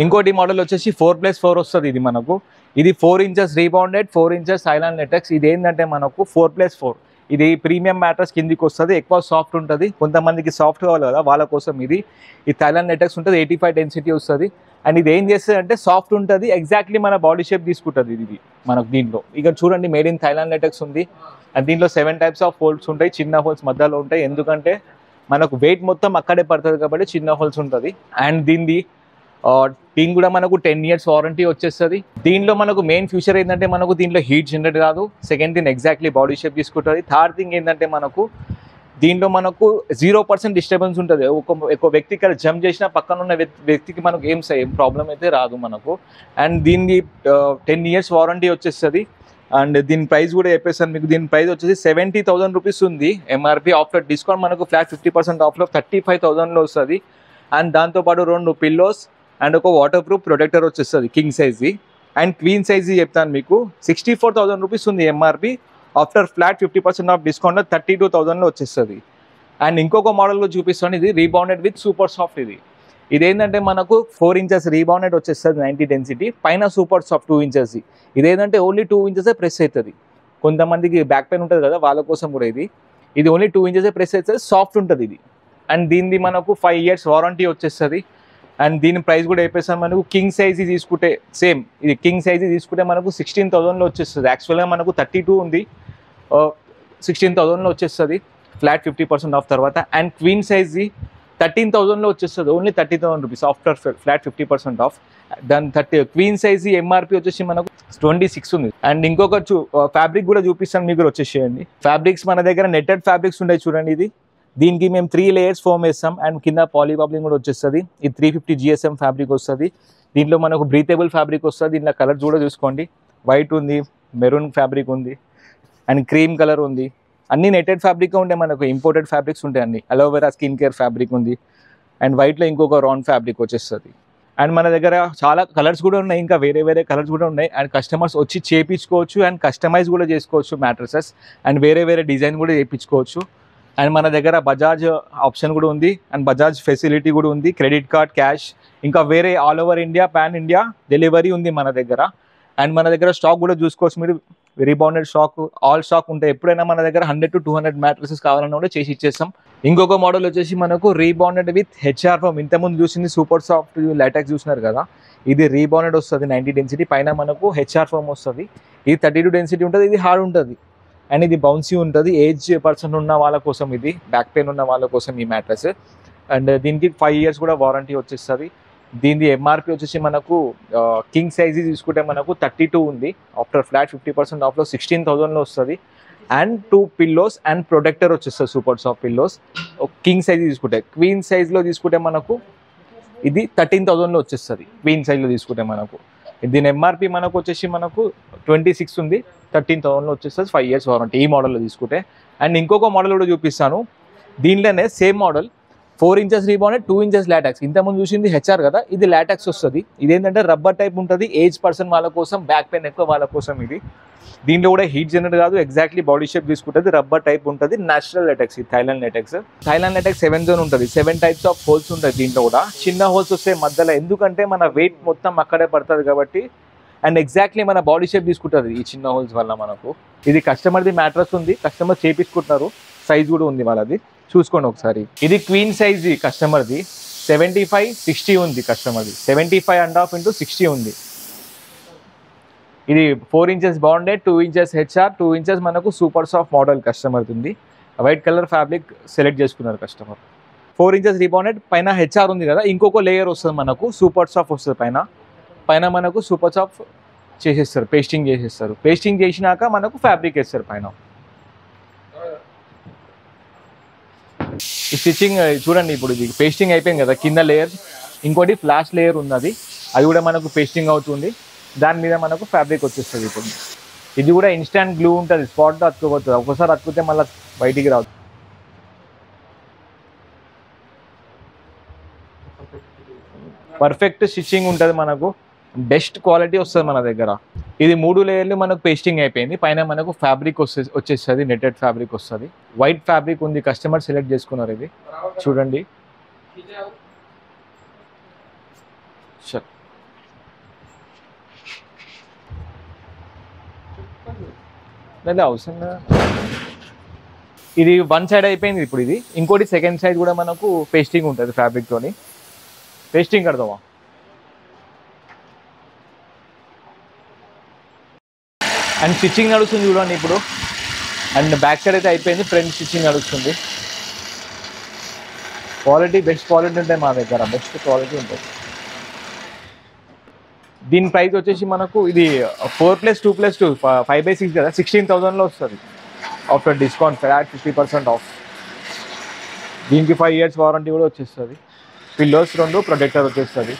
ఇంకోటి మోడల్ వచ్చేసి 4+4 వస్తుంది. ఇది మనకు ఇది 4 inches rebounded, 4 inches Thailand latex. ఇది ఏంటంటే మనకు 4+4. ఇది ప్రీమియం మ్యాట్రస్ కిందికి వస్తుంది, ఎక్కువ సాఫ్ట్ ఉంటుంది. కొంతమందికి సాఫ్ట్ కావాలి కదా, వాళ్ళ కోసం ఇది థైలాండ్ లెటెక్స్ ఉంటుంది. 85 డెన్సిటీ వస్తుంది. అండ్ ఇది ఏం చేస్తుంది అంటే సాఫ్ట్ ఉంటుంది, ఎగ్జాక్ట్లీ మన బాడీ షేప్ తీసుకుంటుంది ఇది మనకు. దీంట్లో ఇక చూడండి మేడ్ ఇన్ థైలాండ్ లెటెక్స్ ఉంది. అండ్ దీంట్లో 7 టైప్స్ ఆఫ్ హోల్స్ ఉంటాయి, చిన్న హోల్స్ మధ్యలో ఉంటాయి. ఎందుకంటే మనకు వెయిట్ మొత్తం అక్కడే పడుతుంది కాబట్టి చిన్న హోల్స్ ఉంటుంది. అండ్ దీని కూడా మనకు 10 years వారంటీ వచ్చేస్తుంది. దీనిలో మనకు మెయిన్ ఫ్యూచర్ ఏంటంటే మనకు దీంట్లో హీట్ జనరేట్ కాదు. Second thing exactly body shape తీసుకుంటుంది. థర్డ్ థింగ్ ఏంటంటే మనకు దీంట్లో మనకు 0% డిస్టర్బెన్స్ ఉంటుంది. ఒక వ్యక్తి ఇక్కడ జంప్ చేసినా పక్కన ఉన్న వ్యక్తికి మనకు ఏం ప్రాబ్లం అయితే రాదు మనకు. అండ్ దీన్ని 10 years వారంటీ వచ్చేస్తుంది. అండ్ దీని ప్రైస్ కూడా చెప్పేస్తాను మీకు. దీని ప్రైస్ వచ్చేసి 70,000 రూపీస్ ఉంది ఎంఆర్పి. ఆఫ్టర్ డిస్కౌంట్ మనకు ఫ్లాట్ 50% ఆఫ్లో 35,000లో వస్తుంది. అండ్ దాంతోపాటు 2 పిల్లోస్ అండ్ ఒక వాటర్ ప్రూఫ్ ప్రొటెక్టర్ వచ్చేస్తుంది కింగ్ సైజ్ది. అండ్ క్వీన్ సైజ్ది చెప్తాను మీకు 64,000 రూపీస్ ఉంది ఎంఆర్పి. ఆఫ్టర్ ఫ్లాట్ 50% ఆఫ్ డిస్కౌంట్లో 32,000లో వచ్చేస్తుంది. అండ్ ఇంకొక మోడల్లో చూపిస్తాను. ఇది రీబౌండెడ్ విత్ సూపర్ సాఫ్ట్. ఇదేంటంటే మనకు 4 ఇంచెస్ రీబౌండెడ్ వచ్చేస్తుంది 90 డెన్సిటీ, పైన సూపర్ సాఫ్ట్ 2 ఇంచెస్. ఇదేంటంటే ఓన్లీ 2 ఇంచెసే ప్రెస్ అవుతుంది. కొంతమందికి బ్యాక్ పెయిన్ ఉంటుంది కదా, వాళ్ళ కోసం కూడా ఇది ఓన్లీ 2 ఇంచెసే ప్రెస్ అవుతుంది, సాఫ్ట్ ఉంటుంది ఇది. అండ్ దీనిది మనకు 5 years వారంటీ వచ్చేస్తుంది. అండ్ దీని ప్రైస్ కూడా చెప్పేస్తాను మనకు. కింగ్ సైజ్ తీసుకుంటే సేమ్ ఇది కింగ్ సైజ్ తీసుకుంటే మనకు 16,000లో వచ్చేస్తుంది. యాక్చువల్గా మనకు 32 ఉంది, 16,000లో వచ్చేస్తుంది ఫ్లాట్ 50% ఆఫ్ తర్వాత. అండ్ క్వీన్ సైజ్ది 13,000లో వచ్చేస్తుంది, only 30,000 rupees after flat 50% of. దాని క్వీన్ సైజ్ ఎంఆర్పి వచ్చేసి మనకు 26 ఉంది. అండ్ ఇంకొక ఫ్యాబ్రిక్ కూడా చూపిస్తాను మీకు, వచ్చేసేయండి. ఫ్యాబ్రిక్స్ మన దగ్గర నెట్టెడ్ ఫ్యాబ్రిక్స్ ఉంటాయి చూడండి. దీనికి మేము 3 layers ఫోమ్ వేస్తాం. అండ్ కింద పాలీబాబ్లింగ్ కూడా వచ్చేస్తుంది. ఇది 350 GSM ఫ్యాబ్రిక్ వస్తుంది. దీంట్లో మనకు బ్రీతేబుల్ ఫ్యాబ్రిక్ వస్తుంది. దీంట్లో కలర్స్ కూడా చూసుకోండి. వైట్ ఉంది, మెరూన్ ఫ్యాబ్రిక్ ఉంది, అండ్ క్రీమ్ కలర్ ఉంది. అన్ని నెట్టెడ్ ఫ్యాబ్రిక్ ఉంటాయి మనకు. ఇంపోర్టెడ్ ఫ్యాబ్రిక్స్ ఉంటాయి అన్ని. అలోవెరా స్కిన్ కేర్ ఫ్యాబ్రిక్ ఉంది. అండ్ వైట్లో ఇంకొక రౌండ్ ఫ్యాబ్రిక్ వచ్చేస్తుంది. అండ్ మన దగ్గర చాలా కలర్స్ కూడా ఉన్నాయి, ఇంకా వేరే కలర్స్ కూడా ఉన్నాయి. అండ్ కస్టమర్స్ వచ్చి చేయించుకోవచ్చు అండ్ కస్టమైజ్ కూడా చేసుకోవచ్చు మ్యాట్రసెస్. అండ్ వేరే డిజైన్ కూడా చేయించుకోవచ్చు. అండ్ మన దగ్గర బజాజ్ ఆప్షన్ కూడా ఉంది. అండ్ బజాజ్ ఫెసిలిటీ కూడా ఉంది, క్రెడిట్ కార్డ్, క్యాష్, ఇంకా వేరే all over India, pan India delivery ఉంది మన దగ్గర. అండ్ మన దగ్గర స్టాక్ కూడా చూసుకోవచ్చు మీరు. రీబౌండెడ్ స్టాక్, ఆల్ స్టాక్ ఉంటాయి. ఎప్పుడైనా మన దగ్గర 100 to 200 మ్యాట్రసెస్ కావాలన్నా కూడా చేసి ఇచ్చేస్తాం. ఇంకొక మోడల్ వచ్చేసి మనకు రీబౌండెడ్ విత్ హెచ్ఆర్ ఫోమ్. ఇంతకుముందు చూసింది సూపర్ సాఫ్ట్ లాటెక్స్ చూసినారు కదా, ఇది రీబౌండెడ్ వస్తుంది 90 డెన్సిటీ, పైన మనకు హెచ్ఆర్ ఫోమ్ వస్తుంది. ఇది 32 డెన్సిటీ ఉంటుంది. ఇది హార్డ్ ఉంటుంది అండ్ ఇది బౌన్సీ ఉంటుంది. ఏజ్ పర్సన్ ఉన్న వాళ్ళ కోసం, ఇది బ్యాక్ పెయిన్ ఉన్న వాళ్ళ కోసం ఈ మ్యాట్రస్. అండ్ దీనికి 5 years కూడా వారంటీ వచ్చేస్తుంది. దీని ఎంఆర్పి వచ్చేసి మనకు కింగ్ సైజ్ తీసుకుంటే మనకు 32 ఉంది. ఆఫ్టర్ ఫ్లాట్ 50% ఆఫ్లో 16,000లో వస్తుంది. అండ్ 2 పిల్లోస్ అండ్ ప్రొటెక్టర్ వచ్చేస్తుంది, super soft pillows. King size తీసుకుంటే, క్వీన్ సైజ్లో తీసుకుంటే మనకు ఇది 13,000లో వచ్చేస్తుంది. క్వీన్ సైజ్లో తీసుకుంటే మనకు దీని ఎంఆర్పి మనకు వచ్చేసి మనకు 26 ఉంది, 13,000లో వచ్చేస్తుంది. 5 years వారంటీ ఈ మోడల్లో తీసుకుంటే. అండ్ ఇంకొక మోడల్ కూడా చూపిస్తాను. దీంట్లోనే same model 4 inches rebounded, 2 inches LaTeX. ఇంతకుముందు చూసింది హెచ్ఆర్ కదా, ఇది లాటెక్స్ వస్తుంది. ఇదేంటంటే రబ్బర్ టైప్ ఉంటుంది. ఏజ్ పర్సన్ వాళ్ళ కోసం, బ్యాక్ పెయిన్ ఎక్కువ వాళ్ళ కోసం ఇది. దీంట్లో కూడా హీట్ జనరేట్ కాదు, ఎగ్జాక్ట్లీ బాడీ షేప్ తీసుకుంటుంది. రబ్బర్ టైప్ ఉంటుంది, నేచురల్ లాటెక్స్. ఇది థైలాండ్ లాటెక్స్. 7 జోన్ ఉంటుంది. 7 టైప్స్ ఆఫ్ హోల్స్ ఉంటాయి దీంట్లో కూడా. చిన్న హోల్స్ వస్తాయి మధ్యలో, ఎందుకంటే మన వెయిట్ మొత్తం అక్కడే పడుతుంది కాబట్టి. అండ్ ఎగ్జాక్ట్లీ మన బాడీ షేప్ తీసుకుంటుంది ఈ చిన్న హోల్స్ వల్ల మనకు. ఇది కస్టమర్ది మ్యాట్రస్ ఉంది, కస్టమర్ చేపించుకుంటున్నారు. సైజ్ కూడా ఉంది వాళ్ళది, చూసుకోండి ఒకసారి. ఇది క్వీన్ సైజ్ కస్టమర్ది. 75-60 ఉంది కస్టమర్ది. 75.5 into 60 ఉంది. ఇది 4 inches bonded, 2 inches HR, 2 inches మనకు సూపర్ సాఫ్ట్ మోడల్ కస్టమర్ది ఉంది. వైట్ కలర్ ఫ్యాబ్రిక్ సెలెక్ట్ చేసుకున్నారు కస్టమర్. 4 ఇంచెస్ రీబౌండెడ్, పైన హెచ్ఆర్ ఉంది కదా, ఇంకొక లేయర్ వస్తుంది మనకు, సూపర్ సాఫ్ట్ వస్తుంది పైన మనకు సూపర్ సాఫ్ట్ చేసేస్తారు, పేస్టింగ్ చేసేస్తారు. పేస్టింగ్ చేసినాక మనకు ఫ్యాబ్రిక్ వేస్తారు పైన. ఈ స్టిచ్చింగ్ చూడండి. ఇప్పుడు ఇది పేస్టింగ్ అయిపోయింది కదా, కింద లేయర్, ఇంకోటి ఫ్లాష్ లేయర్ ఉన్నది, అది కూడా మనకు పేస్టింగ్ అవుతుంది. దాని మీద మనకు ఫ్యాబ్రిక్ వచ్చేస్తుంది. ఇప్పుడు ఇది కూడా ఇన్స్టాంట్ గ్లూ ఉంటుంది, స్పాట్లో అతుక్కోపోతుంది. ఒకసారి అతుకుతే మళ్ళీ బయటికి రాదు. పర్ఫెక్ట్ స్టిచ్చింగ్ ఉంటుంది మనకు, బెస్ట్ క్వాలిటీ వస్తుంది మన దగ్గర. ఇది 3 లేయర్లు మనకు పేస్టింగ్ అయిపోయింది. పైన మనకు ఫ్యాబ్రిక్ వచ్చేస్తుంది, నెట్టెడ్ ఫ్యాబ్రిక్ వస్తుంది. వైట్ ఫ్యాబ్రిక్ ఉంది, కస్టమర్ సెలెక్ట్ చేసుకున్నారు. ఇది చూడండి, షూర్. లేదా అవసరం కదా. ఇది వన్ సైడ్ అయిపోయింది ఇప్పుడు. ఇది ఇంకోటి సెకండ్ సైడ్ కూడా మనకు పేస్టింగ్ ఉంటుంది ఫ్యాబ్రిక్తోని. పేస్టింగ్ కడదామా? అండ్ స్టిచ్చింగ్ నడుస్తుంది చూడండి ఇప్పుడు. అండ్ బ్యాక్ సైడ్ అయితే అయిపోయింది, ఫ్రంట్ స్టిచ్చింగ్ నడుస్తుంది. క్వాలిటీ బెస్ట్ క్వాలిటీ ఉంటాయి మా దగ్గర, బెస్ట్ క్వాలిటీ ఉంటుంది. దీని ప్రైస్ వచ్చేసి మనకు ఇది 4+2+2 5/6 కదా, 16,000లో వస్తుంది ఆఫ్టర్ డిస్కౌంట్ ఫ్లాట్ 50% ఆఫ్. దీనికి 5 years వారంటీ కూడా వచ్చేస్తుంది. పిల్లోస్ 2 ప్రొటెక్టర్ వచ్చేస్తుంది.